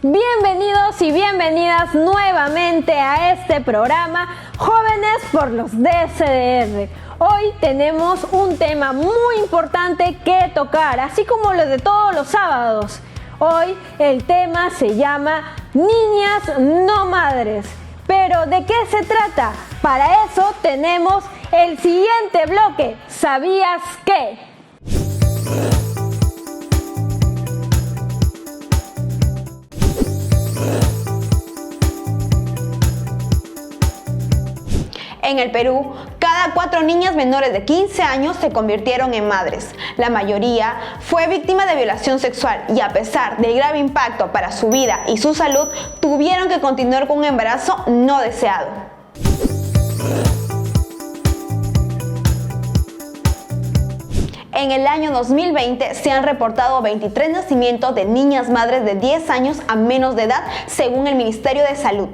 Bienvenidos y bienvenidas nuevamente a este programa Jóvenes por los DSDR. Hoy tenemos un tema muy importante que tocar, así como lo de todos los sábados. Hoy el tema se llama Niñas no madres. Pero ¿de qué se trata? Para eso tenemos el siguiente bloque. ¿Sabías qué? En el Perú, cada 4 niñas menores de 15 años se convirtieron en madres. La mayoría fue víctima de violación sexual y a pesar del grave impacto para su vida y su salud, tuvieron que continuar con un embarazo no deseado. En el año 2020 se han reportado 23 nacimientos de niñas madres de 10 años a menos de edad, según el Ministerio de Salud.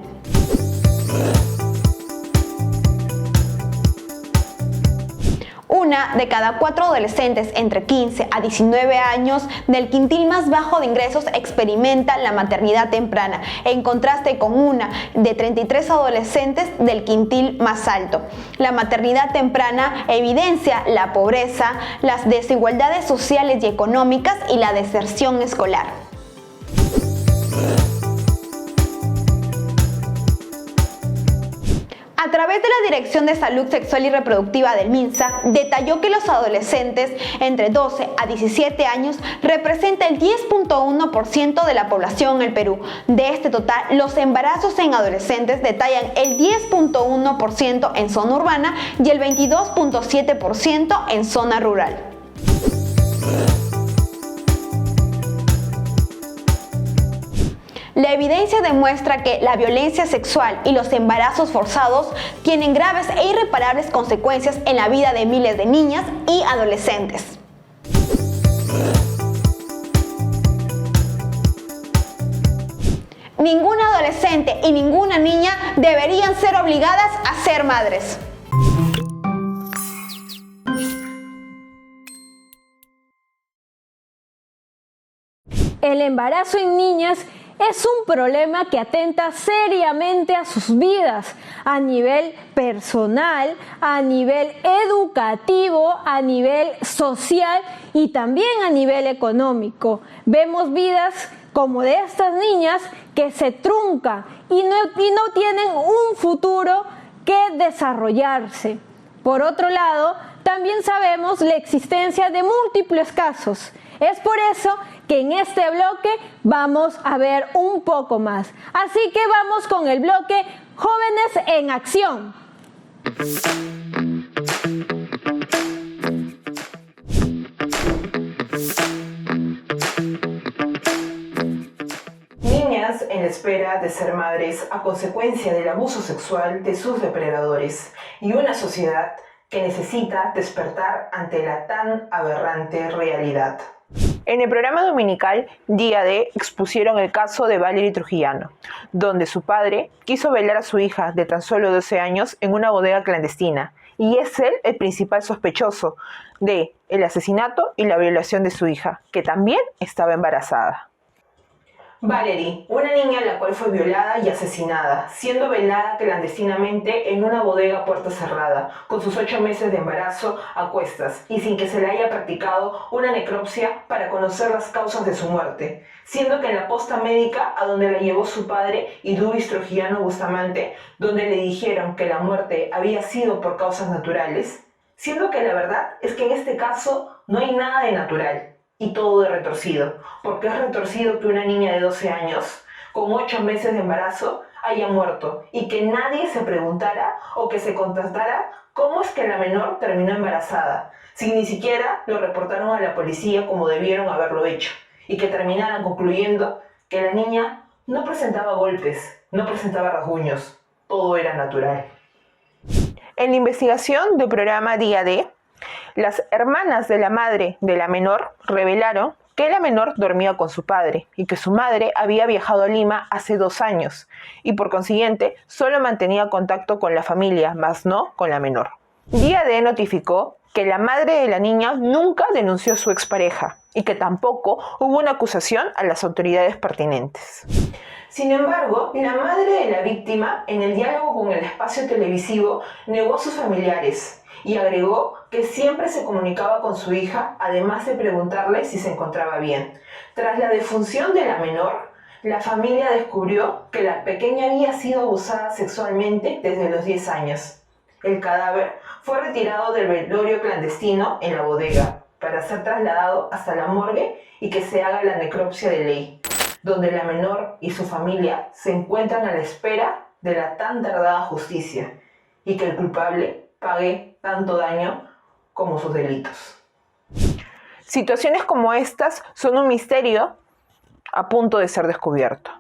Una de cada 4 adolescentes entre 15 a 19 años del quintil más bajo de ingresos experimenta la maternidad temprana, en contraste con una de 33 adolescentes del quintil más alto. La maternidad temprana evidencia la pobreza, las desigualdades sociales y económicas y la deserción escolar. A través de la Dirección de Salud Sexual y Reproductiva del MINSA, detalló que los adolescentes entre 12 a 17 años representan el 10.1% de la población en el Perú. De este total, los embarazos en adolescentes detallan el 10.1% en zona urbana y el 22.7% en zona rural. La evidencia demuestra que la violencia sexual y los embarazos forzados tienen graves e irreparables consecuencias en la vida de miles de niñas y adolescentes. Ninguna adolescente y ninguna niña deberían ser obligadas a ser madres. El embarazo en niñas es un problema que atenta seriamente a sus vidas, a nivel personal, a nivel educativo, a nivel social y también a nivel económico. Vemos vidas como de estas niñas que se truncan y no tienen un futuro que desarrollarse. Por otro lado, también sabemos la existencia de múltiples casos. Es por eso que en este bloque vamos a ver un poco más. Así que vamos con el bloque Jóvenes en Acción. Niñas en espera de ser madres a consecuencia del abuso sexual de sus depredadores y una sociedad que necesita despertar ante la tan aberrante realidad. En el programa dominical Día D expusieron el caso de Valerie Trujillano, donde su padre quiso velar a su hija de tan solo 12 años en una bodega clandestina, y es él el principal sospechoso de el asesinato y la violación de su hija, que también estaba embarazada. Valerie, una niña la cual fue violada y asesinada, siendo velada clandestinamente en una bodega a puerta cerrada, con sus 8 meses de embarazo a cuestas y sin que se le haya practicado una necropsia para conocer las causas de su muerte, siendo que en la posta médica a donde la llevó su padre y Luis Trujillano Bustamante, donde le dijeron que la muerte había sido por causas naturales, siendo que la verdad es que en este caso no hay nada de natural. Y todo de retorcido, porque es retorcido que una niña de 12 años, con 8 meses de embarazo, haya muerto y que nadie se preguntara o que se contestara cómo es que la menor terminó embarazada, si ni siquiera lo reportaron a la policía como debieron haberlo hecho, y que terminaran concluyendo que la niña no presentaba golpes, no presentaba rasguños, todo era natural. En la investigación del programa Día D, las hermanas de la madre de la menor revelaron que la menor dormía con su padre y que su madre había viajado a Lima hace 2 años y por consiguiente solo mantenía contacto con la familia, más no con la menor. Día D notificó que la madre de la niña nunca denunció a su expareja y que tampoco hubo una acusación a las autoridades pertinentes. Sin embargo, la madre de la víctima, en el diálogo con el espacio televisivo, negó a sus familiares y agregó que siempre se comunicaba con su hija, además de preguntarle si se encontraba bien. Tras la defunción de la menor, la familia descubrió que la pequeña había sido abusada sexualmente desde los 10 años. El cadáver fue retirado del velorio clandestino en la bodega para ser trasladado hasta la morgue y que se haga la necropsia de ley, donde la menor y su familia se encuentran a la espera de la tan tardada justicia y que el culpable pague tanto daño como sus delitos. Situaciones como estas son un misterio a punto de ser descubierto.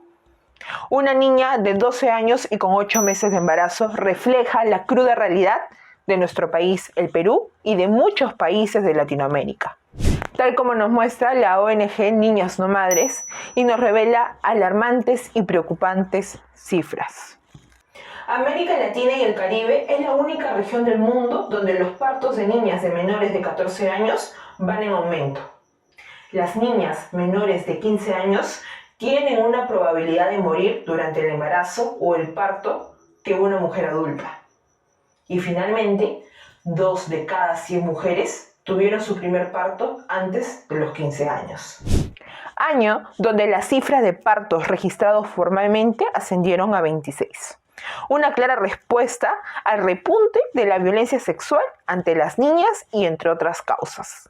Una niña de 12 años y con 8 meses de embarazo refleja la cruda realidad de nuestro país, el Perú, y de muchos países de Latinoamérica, tal como nos muestra la ONG Niñas No Madres y nos revela alarmantes y preocupantes cifras. América Latina y el Caribe es la única región del mundo donde los partos de niñas de menores de 14 años van en aumento. Las niñas menores de 15 años tienen una probabilidad de morir durante el embarazo o el parto que una mujer adulta. Y finalmente, 2 de cada 100 mujeres tuvieron su primer parto antes de los 15 años. Año donde las cifras de partos registrados formalmente ascendieron a 26. Una clara respuesta al repunte de la violencia sexual ante las niñas y entre otras causas.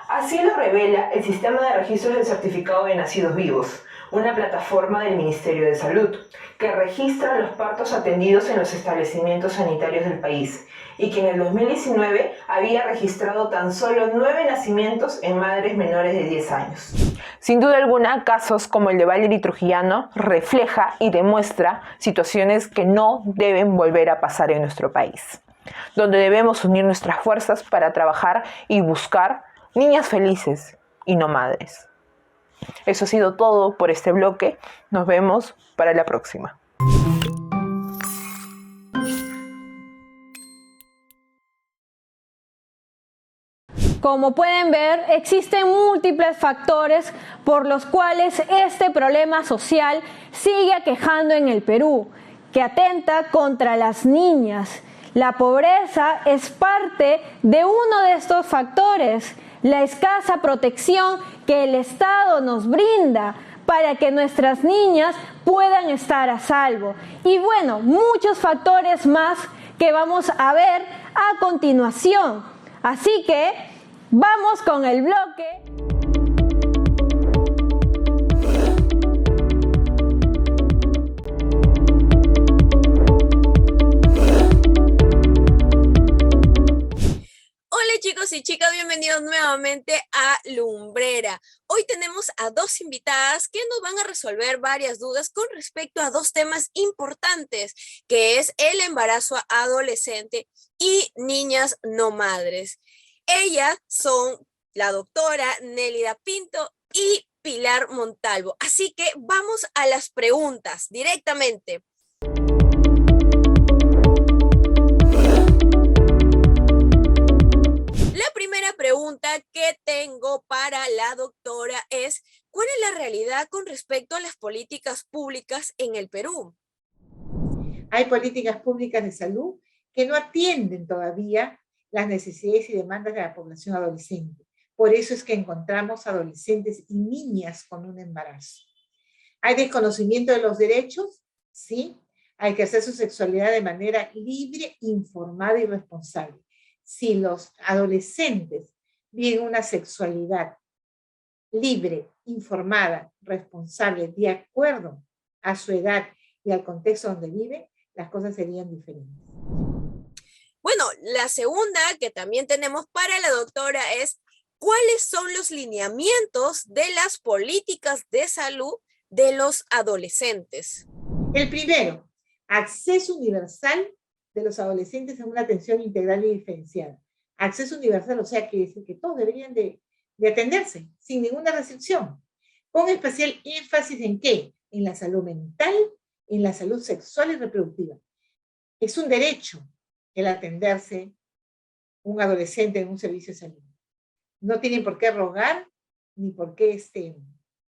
Así lo revela el Sistema de Registros del Certificado de Nacidos Vivos, una plataforma del Ministerio de Salud, que registra los partos atendidos en los establecimientos sanitarios del país y que en el 2019 había registrado tan solo 9 nacimientos en madres menores de 10 años. Sin duda alguna, casos como el de Valery Trujillano refleja y demuestra situaciones que no deben volver a pasar en nuestro país, donde debemos unir nuestras fuerzas para trabajar y buscar niñas felices y no madres. Eso ha sido todo por este bloque. Nos vemos para la próxima. Como pueden ver, existen múltiples factores por los cuales este problema social sigue aquejando en el Perú, que atenta contra las niñas. La pobreza es parte de uno de estos factores, la escasa protección que el Estado nos brinda para que nuestras niñas puedan estar a salvo. Y bueno, muchos factores más que vamos a ver a continuación. Así que vamos con el bloque. Hola chicos y chicas, bienvenidos nuevamente a Lumbrera. Hoy tenemos a 2 invitadas que nos van a resolver varias dudas con respecto a 2 temas importantes, que es el embarazo adolescente y niñas no madres. Ellas son la doctora Nélida Pinto y Pilar Montalvo. Así que vamos a las preguntas directamente. La primera pregunta que tengo para la doctora es, ¿cuál es la realidad con respecto a las políticas públicas en el Perú? Hay políticas públicas de salud que no atienden todavía las necesidades y demandas de la población adolescente. Por eso es que encontramos adolescentes y niñas con un embarazo. ¿Hay desconocimiento de los derechos? Sí. Hay que hacer su sexualidad de manera libre, informada y responsable. Si los adolescentes viven una sexualidad libre, informada, responsable, de acuerdo a su edad y al contexto donde vive, las cosas serían diferentes. Bueno, la segunda que también tenemos para la doctora es, ¿cuáles son los lineamientos de las políticas de salud de los adolescentes? El primero, acceso universal de los adolescentes a una atención integral y diferenciada. Acceso universal, o sea, quiere decir que todos deberían de atenderse sin ninguna restricción, con especial énfasis en ¿qué? En la salud mental, en la salud sexual y reproductiva. Es un derecho el atenderse un adolescente en un servicio de salud. No tienen por qué rogar ni por qué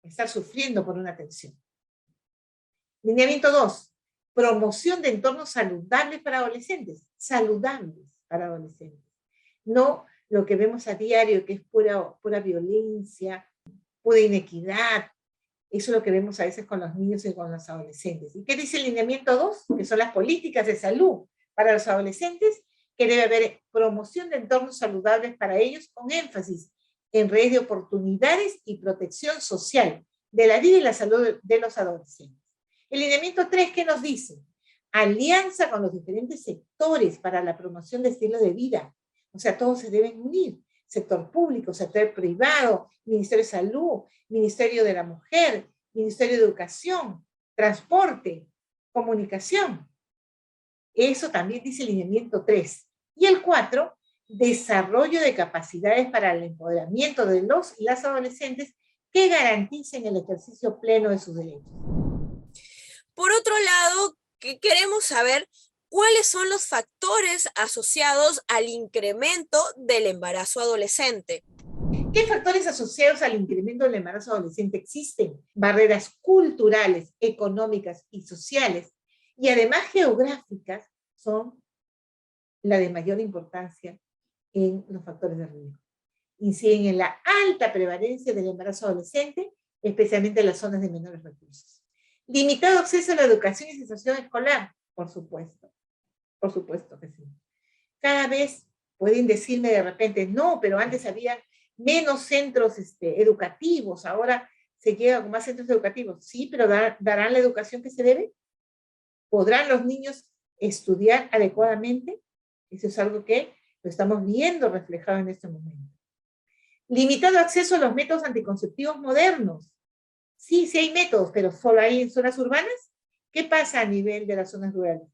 estar sufriendo por una atención. Lineamiento 2. Promoción de entornos saludables para adolescentes. Saludables para adolescentes. No lo que vemos a diario, que es pura violencia, pura inequidad. Eso es lo que vemos a veces con los niños y con los adolescentes. ¿Y qué dice el lineamiento 2? Que son las políticas de salud para los adolescentes, que debe haber promoción de entornos saludables para ellos, con énfasis en redes de oportunidades y protección social de la vida y la salud de los adolescentes. El lineamiento 3, ¿qué nos dice? Alianza con los diferentes sectores para la promoción de estilo de vida. O sea, todos se deben unir. Sector público, sector privado, Ministerio de Salud, Ministerio de la Mujer, Ministerio de Educación, Transporte, Comunicación. Eso también dice el lineamiento 3. Y el 4, desarrollo de capacidades para el empoderamiento de los y las adolescentes que garanticen el ejercicio pleno de sus derechos. Por otro lado, queremos saber cuáles son los factores asociados al incremento del embarazo adolescente. ¿Qué factores asociados al incremento del embarazo adolescente existen? Barreras culturales, económicas y sociales, y además geográficas, son la de mayor importancia en los factores de riesgo. Inciden en la alta prevalencia del embarazo adolescente, especialmente en las zonas de menores recursos. Limitado acceso a la educación y sensación escolar, por supuesto que sí. Cada vez pueden decirme de repente, no, pero antes había menos centros educativos, ahora se llega con más centros educativos. Sí, pero ¿darán la educación que se debe? ¿Podrán los niños estudiar adecuadamente? Eso es algo que lo estamos viendo reflejado en este momento. Limitado acceso a los métodos anticonceptivos modernos. Sí, sí hay métodos, pero solo hay en zonas urbanas. ¿Qué pasa a nivel de las zonas rurales?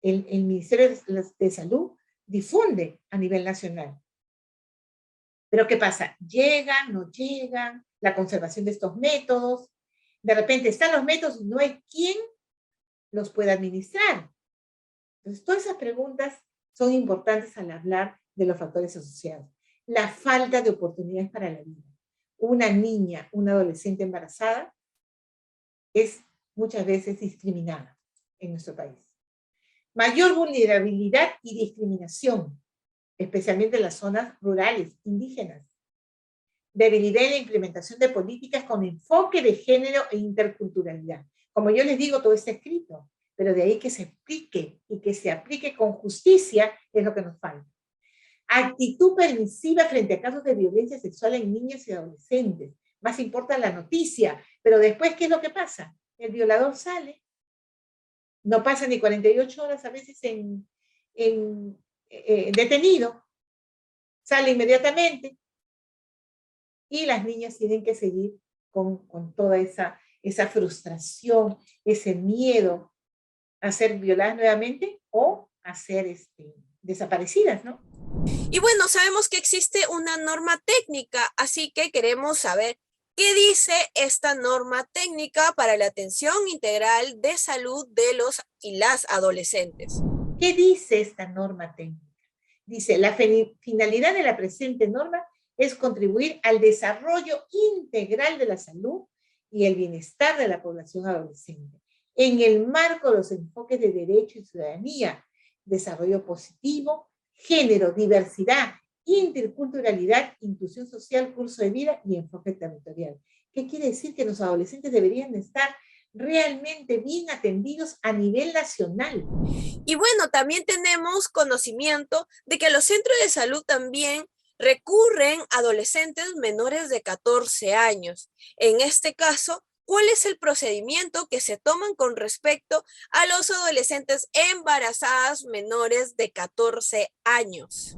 El Ministerio de Salud difunde a nivel nacional. Pero ¿qué pasa? ¿Llegan, no llegan? La conservación de estos métodos. De repente están los métodos y no hay quien los pueda administrar. Entonces, todas esas preguntas son importantes al hablar de los factores asociados. La falta de oportunidades para la vida. Una niña, una adolescente embarazada es muchas veces discriminada en nuestro país. Mayor vulnerabilidad y discriminación, especialmente en las zonas rurales, indígenas. Debilidad en la implementación de políticas con enfoque de género e interculturalidad. Como yo les digo, todo está escrito, pero de ahí que se explique y que se aplique con justicia es lo que nos falta. Actitud permisiva frente a casos de violencia sexual en niños y adolescentes. Más importa la noticia, pero después, ¿qué es lo que pasa? El violador sale. No pasa ni 48 horas a veces detenido. Sale inmediatamente. Y las niñas tienen que seguir con toda esa frustración, ese miedo a ser violadas nuevamente o a ser desaparecidas, ¿no? Y bueno, sabemos que existe una norma técnica, así que queremos saber qué dice esta norma técnica para la atención integral de salud de los y las adolescentes. ¿Qué dice esta norma técnica? Dice, la finalidad de la presente norma es contribuir al desarrollo integral de la salud y el bienestar de la población adolescente, en el marco de los enfoques de derecho y ciudadanía, desarrollo positivo, género, diversidad, interculturalidad, inclusión social, curso de vida y enfoque territorial. ¿Qué quiere decir? Que los adolescentes deberían estar realmente bien atendidos a nivel nacional. Y bueno, también tenemos conocimiento de que los centros de salud también recurren a adolescentes menores de 14 años. En este caso, ¿cuál es el procedimiento que se toman con respecto a los adolescentes embarazadas menores de 14 años?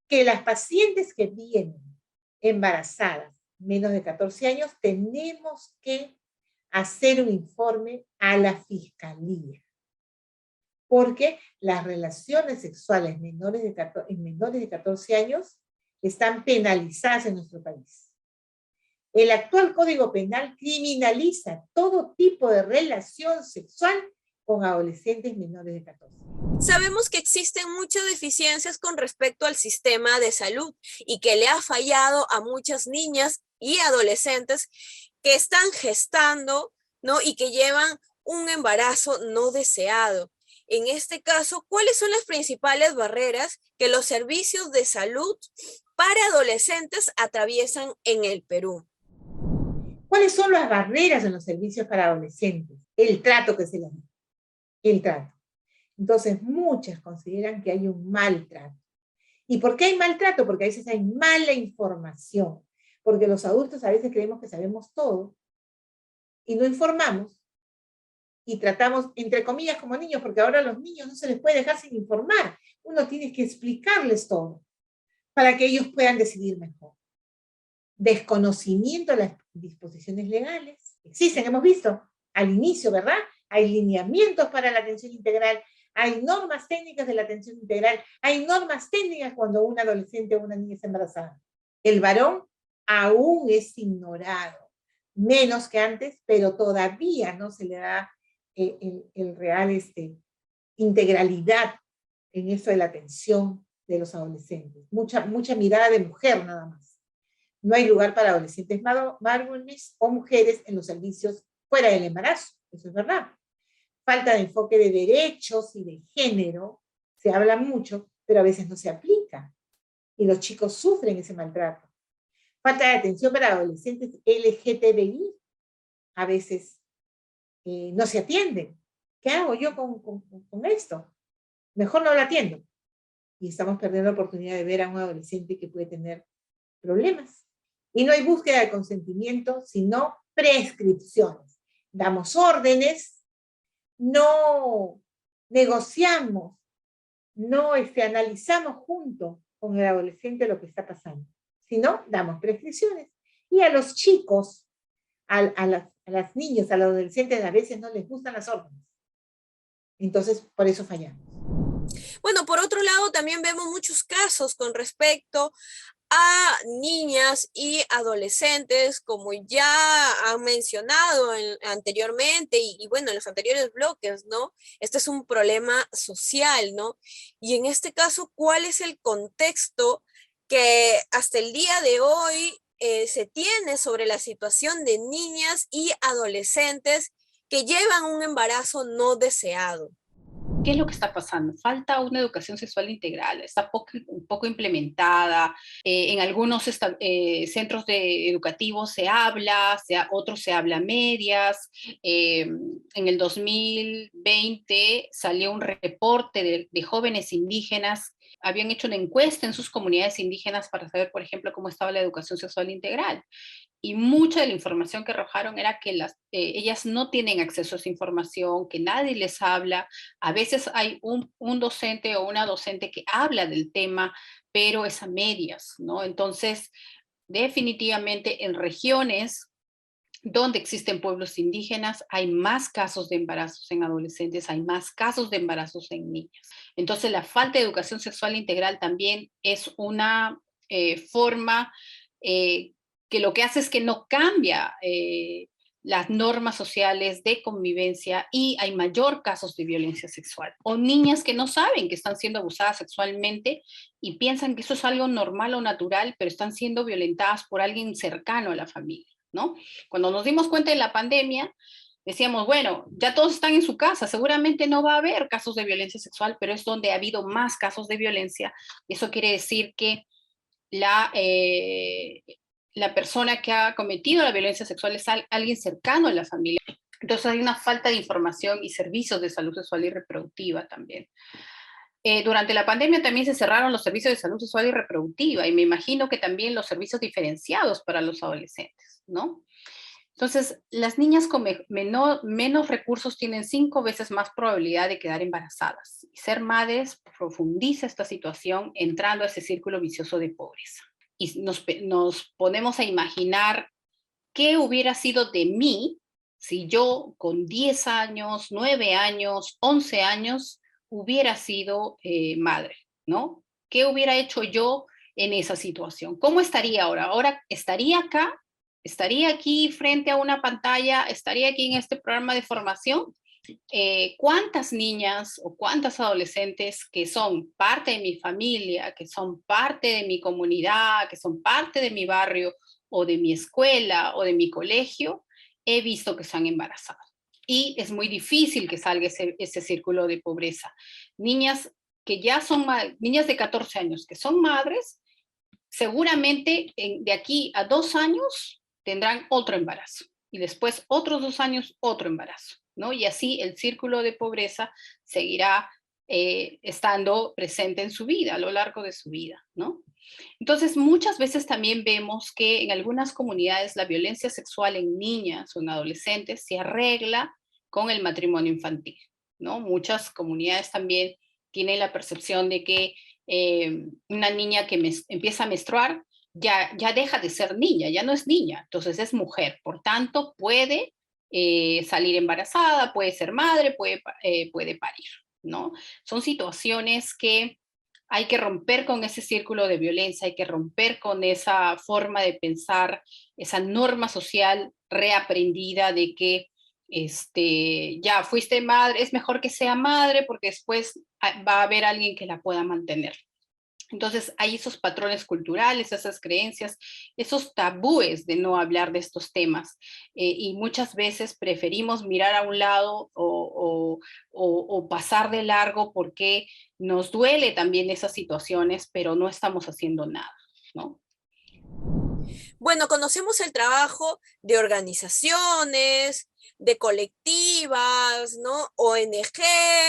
Que las pacientes que vienen embarazadas menos de 14 años tenemos que hacer un informe a la fiscalía, porque las relaciones sexuales en menores de 14 años están penalizadas en nuestro país. El actual Código Penal criminaliza todo tipo de relación sexual con adolescentes menores de 14. Sabemos que existen muchas deficiencias con respecto al sistema de salud y que le ha fallado a muchas niñas y adolescentes que están gestando, ¿no? Y que llevan un embarazo no deseado. En este caso, ¿cuáles son las principales barreras que los servicios de salud para adolescentes atraviesan en el Perú? ¿Cuáles son las barreras en los servicios para adolescentes? El trato que se les da. El trato. Entonces, muchas consideran que hay un maltrato. ¿Y por qué hay maltrato? Porque a veces hay mala información. Porque los adultos a veces creemos que sabemos todo y no informamos y tratamos, entre comillas, como niños, porque ahora a los niños no se les puede dejar sin informar. Uno tiene que explicarles todo para que ellos puedan decidir mejor. Desconocimiento de las disposiciones legales. Existen, hemos visto al inicio, ¿verdad? Hay lineamientos para la atención integral, hay normas técnicas de la atención integral, hay normas técnicas cuando un adolescente o una niña está embarazada. El varón aún es ignorado, menos que antes, pero todavía no se le da el real integralidad en eso de la atención de los adolescentes. Mucha mirada de mujer nada más. No hay lugar para adolescentes varones o mujeres en los servicios fuera del embarazo, eso es verdad. Falta de enfoque de derechos y de género, se habla mucho, pero a veces no se aplica. Y los chicos sufren ese maltrato. Falta de atención para adolescentes LGTBI, a veces no se atienden. ¿Qué hago yo con esto? Mejor no lo atiendo. Y estamos perdiendo la oportunidad de ver a un adolescente que puede tener problemas. Y no hay búsqueda de consentimiento, sino prescripciones. Damos órdenes, no negociamos, no analizamos junto con el adolescente lo que está pasando, sino damos prescripciones. Y a los chicos, a las niñas, a los adolescentes a veces no les gustan las órdenes. Entonces, por eso fallamos. Bueno, por otro lado, también vemos muchos casos con respecto a niñas y adolescentes, como ya han mencionado anteriormente y bueno, en los anteriores bloques, ¿no? Este es un problema social, ¿no? Y en este caso, ¿cuál es el contexto que hasta el día de hoy se tiene sobre la situación de niñas y adolescentes que llevan un embarazo no deseado? ¿Qué es lo que está pasando? Falta una educación sexual integral, está un poco implementada, en algunos centros educativos se habla, otros se habla a medias. En el 2020 salió un reporte de jóvenes indígenas, habían hecho una encuesta en sus comunidades indígenas para saber, por ejemplo, cómo estaba la educación sexual integral. Y mucha de la información que arrojaron era que ellas no tienen acceso a esa información, que nadie les habla. A veces hay un docente o una docente que habla del tema, pero es a medias, ¿no? Entonces, definitivamente en regiones donde existen pueblos indígenas hay más casos de embarazos en adolescentes, hay más casos de embarazos en niñas. Entonces, la falta de educación sexual integral también es una forma que lo que hace es que no cambia las normas sociales de convivencia y hay mayor casos de violencia sexual. O niñas que no saben que están siendo abusadas sexualmente y piensan que eso es algo normal o natural, pero están siendo violentadas por alguien cercano a la familia, ¿no? Cuando nos dimos cuenta de la pandemia, decíamos, bueno, ya todos están en su casa, seguramente no va a haber casos de violencia sexual, pero es donde ha habido más casos de violencia. Eso quiere decir que la persona que ha cometido la violencia sexual es alguien cercano a la familia. Entonces hay una falta de información y servicios de salud sexual y reproductiva también. Durante la pandemia también se cerraron los servicios de salud sexual y reproductiva y me imagino que también los servicios diferenciados para los adolescentes, ¿no? Entonces, las niñas con menos recursos tienen 5 veces más probabilidad de quedar embarazadas. Y ser madres profundiza esta situación entrando a ese círculo vicioso de pobreza. Y nos ponemos a imaginar qué hubiera sido de mí si yo con 10 años, 9 años, 11 años hubiera sido madre, ¿no? ¿Qué hubiera hecho yo en esa situación? ¿Cómo estaría ahora? Ahora estaría acá, estaría aquí frente a una pantalla, estaría aquí en este programa de formación ¿Cuántas niñas o cuántas adolescentes que son parte de mi familia, que son parte de mi comunidad, que son parte de mi barrio o de mi escuela o de mi colegio, he visto que se han embarazado? Y es muy difícil que salga ese círculo de pobreza. Niñas que ya son niñas de 14 años que son madres, seguramente de aquí a 2 años tendrán otro embarazo y después otros 2 años otro embarazo, ¿no? Y así el círculo de pobreza seguirá estando presente en su vida, a lo largo de su vida, ¿no? Entonces, muchas veces también vemos que en algunas comunidades la violencia sexual en niñas o en adolescentes se arregla con el matrimonio infantil, ¿no? Muchas comunidades también tienen la percepción de que una niña que empieza a menstruar ya deja de ser niña, ya no es niña, entonces es mujer, por tanto puede salir embarazada, puede ser madre, puede parir, ¿no? Son situaciones que hay que romper con ese círculo de violencia, hay que romper con esa forma de pensar, esa norma social reaprendida de que ya fuiste madre, es mejor que sea madre porque después va a haber alguien que la pueda mantener. Entonces hay esos patrones culturales, esas creencias, esos tabúes de no hablar de estos temas. Y muchas veces preferimos mirar a un lado o pasar de largo porque nos duele también esas situaciones, pero no estamos haciendo nada, ¿no? Bueno, conocemos el trabajo de organizaciones, de colectivas, ¿no? ONG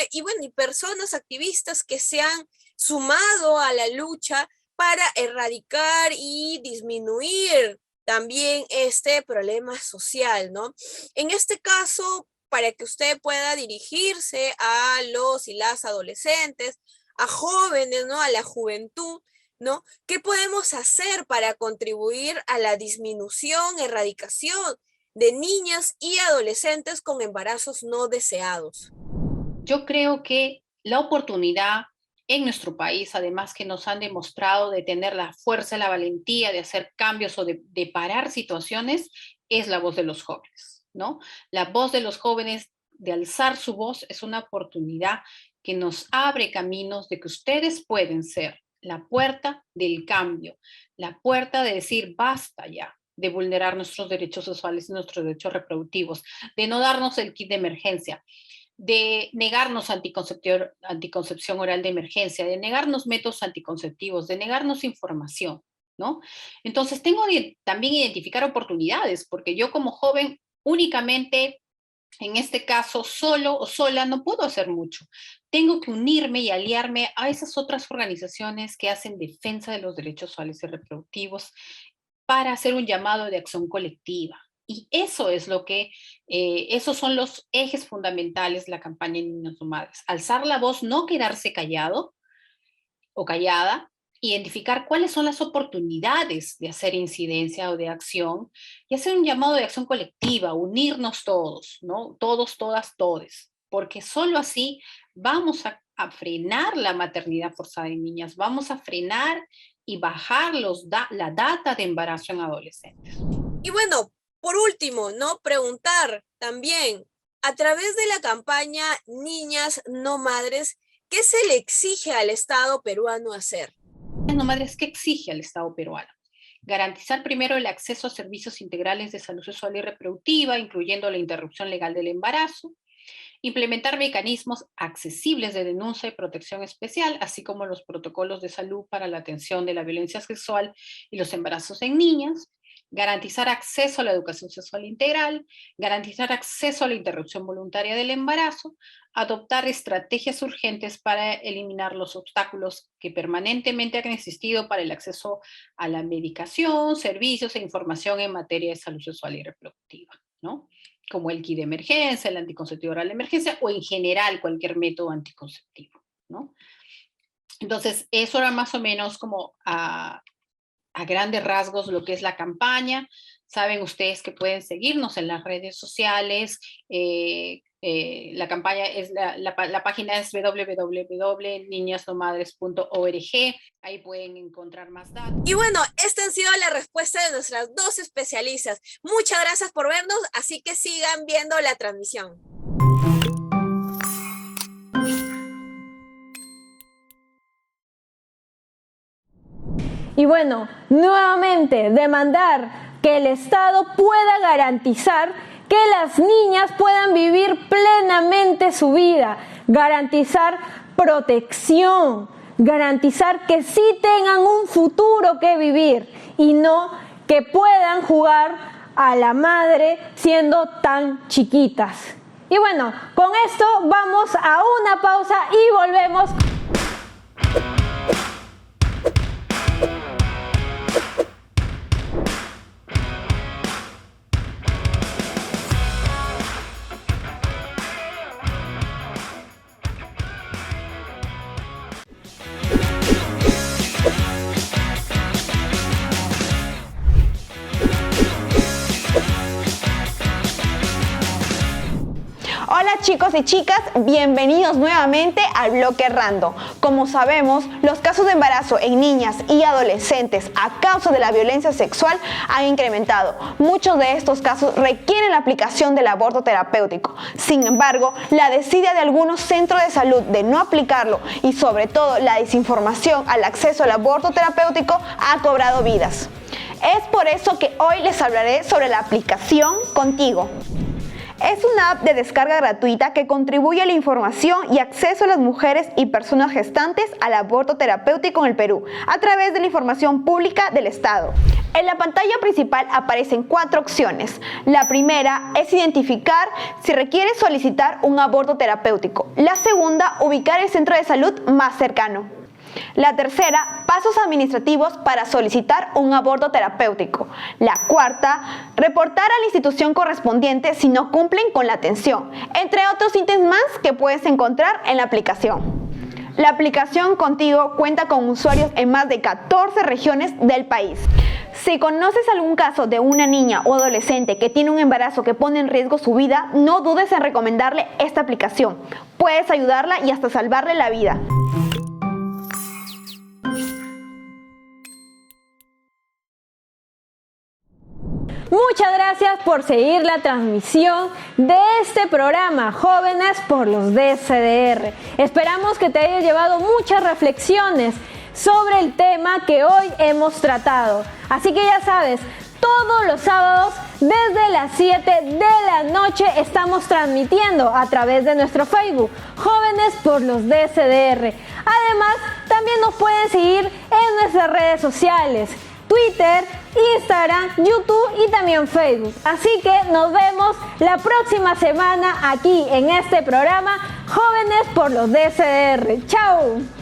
y bueno, y personas activistas que se han sumado a la lucha para erradicar y disminuir también este problema social, ¿no? En este caso, para que usted pueda dirigirse a los y las adolescentes, a jóvenes, ¿no? A la juventud, ¿no? ¿Qué podemos hacer para contribuir a la disminución, erradicación de niñas y adolescentes con embarazos no deseados? Yo creo que la oportunidad en nuestro país, además que nos han demostrado de tener la fuerza, la valentía de hacer cambios o de parar situaciones, es la voz de los jóvenes, ¿no? La voz de los jóvenes, de alzar su voz, es una oportunidad que nos abre caminos de que ustedes pueden ser la puerta del cambio, la puerta de decir basta ya de vulnerar nuestros derechos sexuales y nuestros derechos reproductivos, de no darnos el kit de emergencia, de negarnos anticoncepción oral de emergencia, de negarnos métodos anticonceptivos, de negarnos información, ¿no? Entonces tengo que también identificar oportunidades, porque yo como joven únicamente, en este caso, solo o sola, no puedo hacer mucho. Tengo que unirme y aliarme a esas otras organizaciones que hacen defensa de los derechos sexuales y reproductivos para hacer un llamado de acción colectiva. Y eso es lo que, esos son los ejes fundamentales de la campaña Niñas no Madres. Alzar la voz, no quedarse callado o callada, identificar cuáles son las oportunidades de hacer incidencia o de acción y hacer un llamado de acción colectiva, unirnos todos, ¿no? Todos, todas, todes, porque solo así vamos a frenar la maternidad forzada en niñas, vamos a frenar y bajar la data de embarazo en adolescentes. Y bueno, por último, ¿no? Preguntar también, a través de la campaña Niñas no Madres, ¿qué se le exige al Estado peruano hacer? No Madres, ¿qué exige al Estado peruano? Garantizar primero el acceso a servicios integrales de salud sexual y reproductiva, incluyendo la interrupción legal del embarazo, implementar mecanismos accesibles de denuncia y protección especial, así como los protocolos de salud para la atención de la violencia sexual y los embarazos en niñas, garantizar acceso a la educación sexual integral, garantizar acceso a la interrupción voluntaria del embarazo, adoptar estrategias urgentes para eliminar los obstáculos que permanentemente han existido para el acceso a la medicación, servicios e información en materia de salud sexual y reproductiva, ¿no? Como el kit de emergencia, el anticonceptivo oral de emergencia o en general cualquier método anticonceptivo, ¿no? Entonces, eso era más o menos como a grandes rasgos lo que es la campaña. Saben ustedes que pueden seguirnos en las redes sociales. La campaña es, la página es www.niñasnomadres.org. Ahí pueden encontrar más datos. Y bueno, esta ha sido la respuesta de nuestras dos especialistas. Muchas gracias por vernos, así que sigan viendo la transmisión. Y bueno, nuevamente demandar que el Estado pueda garantizar que las niñas puedan vivir plenamente su vida, garantizar protección, garantizar que sí tengan un futuro que vivir y no que puedan jugar a la madre siendo tan chiquitas. Y bueno, con esto vamos a una pausa y volvemos. Hola chicos y chicas, bienvenidos nuevamente al bloque Random. Como sabemos, los casos de embarazo en niñas y adolescentes a causa de la violencia sexual han incrementado. Muchos de estos casos requieren la aplicación del aborto terapéutico. Sin embargo, la desidia de algunos centros de salud de no aplicarlo y sobre todo la desinformación al acceso al aborto terapéutico ha cobrado vidas. Es por eso que hoy les hablaré sobre la aplicación Contigo. Es una app de descarga gratuita que contribuye a la información y acceso a las mujeres y personas gestantes al aborto terapéutico en el Perú a través de la información pública del Estado. En la pantalla principal aparecen 4 opciones. La primera es identificar si requiere solicitar un aborto terapéutico. La segunda, ubicar el centro de salud más cercano. La tercera, pasos administrativos para solicitar un aborto terapéutico. La cuarta, reportar a la institución correspondiente si no cumplen con la atención, entre otros ítems más que puedes encontrar en la aplicación. La aplicación Contigo cuenta con usuarios en más de 14 regiones del país. Si conoces algún caso de una niña o adolescente que tiene un embarazo que pone en riesgo su vida, no dudes en recomendarle esta aplicación. Puedes ayudarla y hasta salvarle la vida. Muchas gracias por seguir la transmisión de este programa Jóvenes por los DSDR. Esperamos que te haya llevado muchas reflexiones sobre el tema que hoy hemos tratado. Así que ya sabes, todos los sábados desde las 7 de la noche estamos transmitiendo a través de nuestro Facebook Jóvenes por los DSDR. Además, también nos pueden seguir en nuestras redes sociales, Twitter, Instagram, YouTube y también Facebook. Así que nos vemos la próxima semana aquí en este programa Jóvenes por los DSDR. ¡Chao!